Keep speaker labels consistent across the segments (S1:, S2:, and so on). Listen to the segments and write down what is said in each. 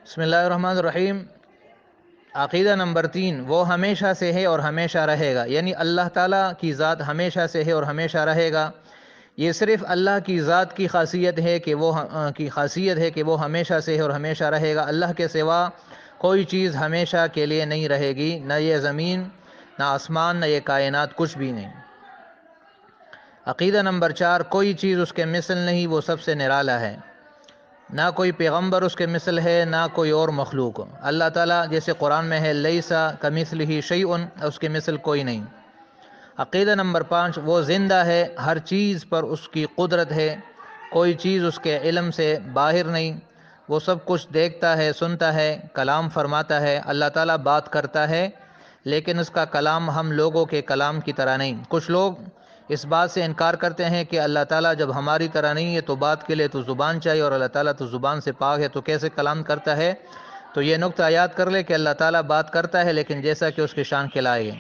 S1: بسم اللہ الرحمن الرحیم۔ عقیدہ نمبر 3، وہ ہمیشہ سے ہے اور ہمیشہ رہے گا، یعنی اللہ تعالیٰ کی ذات ہمیشہ سے ہے اور ہمیشہ رہے گا۔ یہ صرف اللہ کی ذات کی خاصیت ہے کہ وہ ہمیشہ سے ہے اور ہمیشہ رہے گا۔ اللہ کے سوا کوئی چیز ہمیشہ کے لیے نہیں رہے گی، نہ یہ زمین، نہ آسمان، نہ یہ کائنات، کچھ بھی نہیں۔ عقیدہ نمبر 4، کوئی چیز اس کے مثل نہیں، وہ سب سے نرالا ہے۔ نہ کوئی پیغمبر اس کے مثل ہے، نہ کوئی اور مخلوق۔ اللہ تعالیٰ جیسے قرآن میں ہے لیسا کمثلہ شیء، اس کے مثل کوئی نہیں۔ عقیدہ نمبر 5، وہ زندہ ہے، ہر چیز پر اس کی قدرت ہے، کوئی چیز اس کے علم سے باہر نہیں، وہ سب کچھ دیکھتا ہے، سنتا ہے، کلام فرماتا ہے۔ اللہ تعالیٰ بات کرتا ہے لیکن اس کا کلام ہم لوگوں کے کلام کی طرح نہیں۔ کچھ لوگ اس بات سے انکار کرتے ہیں کہ اللہ تعالیٰ جب ہماری طرح نہیں ہے تو بات کے لیے تو زبان چاہیے، اور اللہ تعالیٰ تو زبان سے پاک ہے، تو کیسے کلام کرتا ہے؟ تو یہ نقطہ یاد کر لے کہ اللہ تعالیٰ بات کرتا ہے لیکن جیسا کہ اس کی شان کے لائق ہے،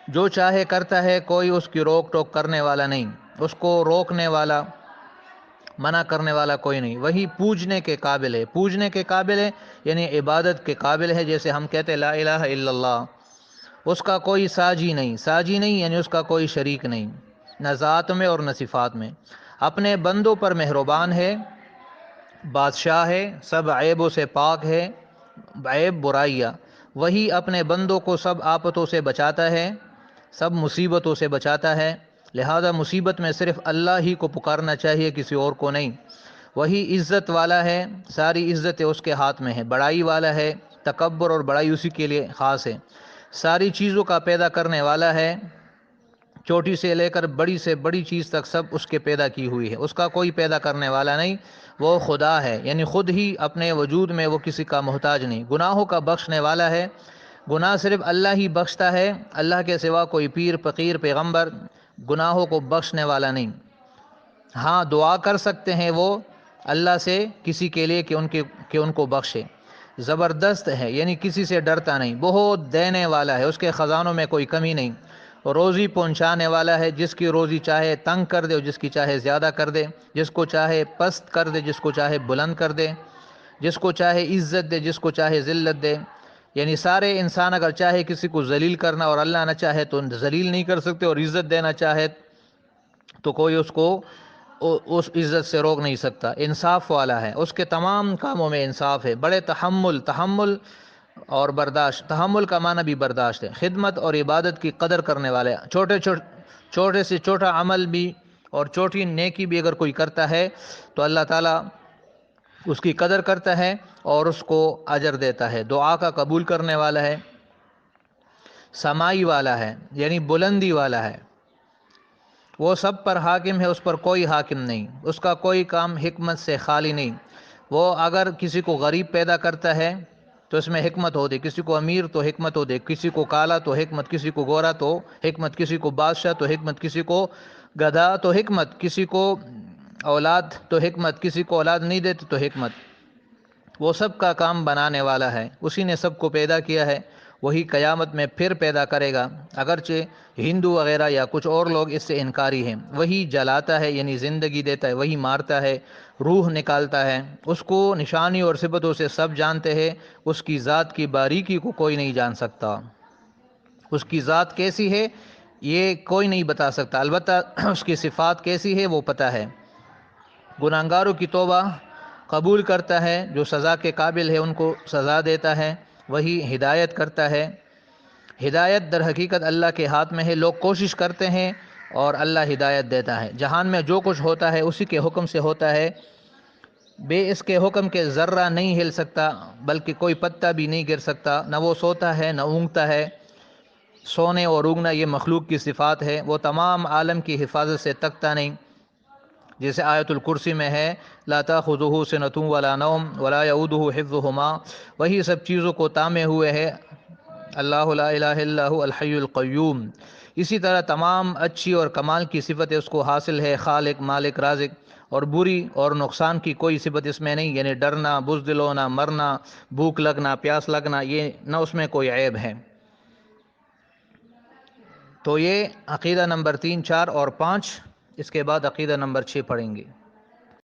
S1: جو چاہے کرتا ہے، کوئی اس کی روک ٹوک کرنے والا نہیں، اس کو روکنے والا، منع کرنے والا کوئی نہیں۔ وہی پوجنے کے قابل ہے، پوجنے کے قابل ہے یعنی عبادت کے قابل ہے، جیسے ہم کہتے ہیں لا الہ الا اللہ، اس کا کوئی ساجی نہیں یعنی اس کا کوئی شریک نہیں، نہ ذات میں اور نہ صفات میں۔ اپنے بندوں پر مہربان ہے، بادشاہ ہے، سب عیبوں سے پاک ہے، عیب برائیاں۔ وہی اپنے بندوں کو سب آفتوں سے بچاتا ہے، سب مصیبتوں سے بچاتا ہے، لہذا مصیبت میں صرف اللہ ہی کو پکارنا چاہیے، کسی اور کو نہیں۔ وہی عزت والا ہے، ساری عزتیں اس کے ہاتھ میں ہیں، بڑائی والا ہے، تکبر اور بڑائی اسی کے لیے خاص ہے، ساری چیزوں کا پیدا کرنے والا ہے، چھوٹی سے لے کر بڑی سے بڑی چیز تک سب اس کے پیدا کی ہوئی ہے، اس کا کوئی پیدا کرنے والا نہیں، وہ خدا ہے، یعنی خود ہی اپنے وجود میں وہ کسی کا محتاج نہیں۔ گناہوں کا بخشنے والا ہے، گناہ صرف اللہ ہی بخشتا ہے، اللہ کے سوا کوئی پیر، فقیر، پیغمبر گناہوں کو بخشنے والا نہیں۔ ہاں دعا کر سکتے ہیں وہ اللہ سے کسی کے لیے کہ ان کو بخشے۔ زبردست ہے یعنی کسی سے ڈرتا نہیں، بہت دینے والا ہے، اس کے خزانوں میں کوئی کمی نہیں، روزی پہنچانے والا ہے، جس کی روزی چاہے تنگ کر دے اور جس کی چاہے زیادہ کر دے، جس کو چاہے پست کر دے، جس کو چاہے بلند کر دے، جس کو چاہے عزت دے، جس کو چاہے ذلت دے، یعنی سارے انسان اگر چاہے کسی کو ذلیل کرنا اور اللہ نہ چاہے تو ذلیل نہیں کر سکتے، اور عزت دینا چاہے تو کوئی اس کو اس عزت سے روک نہیں سکتا۔ انصاف والا ہے، اس کے تمام کاموں میں انصاف ہے، بڑے تحمل اور برداشت، تحمل کا معنی بھی برداشت ہے، خدمت اور عبادت کی قدر کرنے والے، چھوٹے سے چھوٹا عمل بھی اور چھوٹی نیکی بھی اگر کوئی کرتا ہے تو اللہ تعالیٰ اس کی قدر کرتا ہے اور اس کو اجر دیتا ہے۔ دعا کا قبول کرنے والا ہے، سمائی والا ہے یعنی بلندی والا ہے، وہ سب پر حاکم ہے، اس پر کوئی حاکم نہیں، اس کا کوئی کام حکمت سے خالی نہیں۔ وہ اگر کسی کو غریب پیدا کرتا ہے تو اس میں حکمت ہو دے، کسی کو امیر تو حکمت ہو دے، کسی کو کالا تو حکمت، کسی کو گورا تو حکمت، کسی کو بادشاہ تو حکمت، کسی کو گدھا تو حکمت، کسی کو اولاد تو حکمت، کسی کو اولاد نہیں دیتے تو حکمت۔ وہ سب کا کام بنانے والا ہے، اسی نے سب کو پیدا کیا ہے، وہی قیامت میں پھر پیدا کرے گا، اگرچہ ہندو وغیرہ یا کچھ اور لوگ اس سے انکاری ہیں۔ وہی جلاتا ہے یعنی زندگی دیتا ہے، وہی مارتا ہے، روح نکالتا ہے، اس کو نشانی اور صفتوں سے سب جانتے ہیں، اس کی ذات کی باریکی کو کوئی نہیں جان سکتا، اس کی ذات کیسی ہے یہ کوئی نہیں بتا سکتا، البتہ اس کی صفات کیسی ہے وہ پتہ ہے۔ گناہگاروں کی توبہ قبول کرتا ہے، جو سزا کے قابل ہے ان کو سزا دیتا ہے، وہی ہدایت کرتا ہے۔ ہدایت در حقیقت اللہ کے ہاتھ میں ہے، لوگ کوشش کرتے ہیں اور اللہ ہدایت دیتا ہے۔ جہان میں جو کچھ ہوتا ہے اسی کے حکم سے ہوتا ہے، بے اس کے حکم کے ذرہ نہیں ہل سکتا، بلکہ کوئی پتا بھی نہیں گر سکتا، نہ وہ سوتا ہے نہ اونگتا ہے، سونے اور اونگنا یہ مخلوق کی صفات ہے، وہ تمام عالم کی حفاظت سے تکتا نہیں، جیسے آیت الکرسی میں ہے لا تأخذہ سنۃ ولا نوم ولا یعودہ حفظہما، وہی سب چیزوں کو تامے ہوئے ہے، اللہ لا الہ الا هو الحی القیوم۔ اسی طرح تمام اچھی اور کمال کی صفت اس کو حاصل ہے، خالق، مالک، رازق، اور بری اور نقصان کی کوئی صفت اس میں نہیں، یعنی ڈرنا، بزدل ہونا، مرنا، بھوک لگنا، پیاس لگنا، یہ نہ اس میں کوئی عیب ہے۔ تو یہ عقیدہ نمبر 3، 4 اور 5، اس کے بعد عقیدہ نمبر 6 پڑھیں گے۔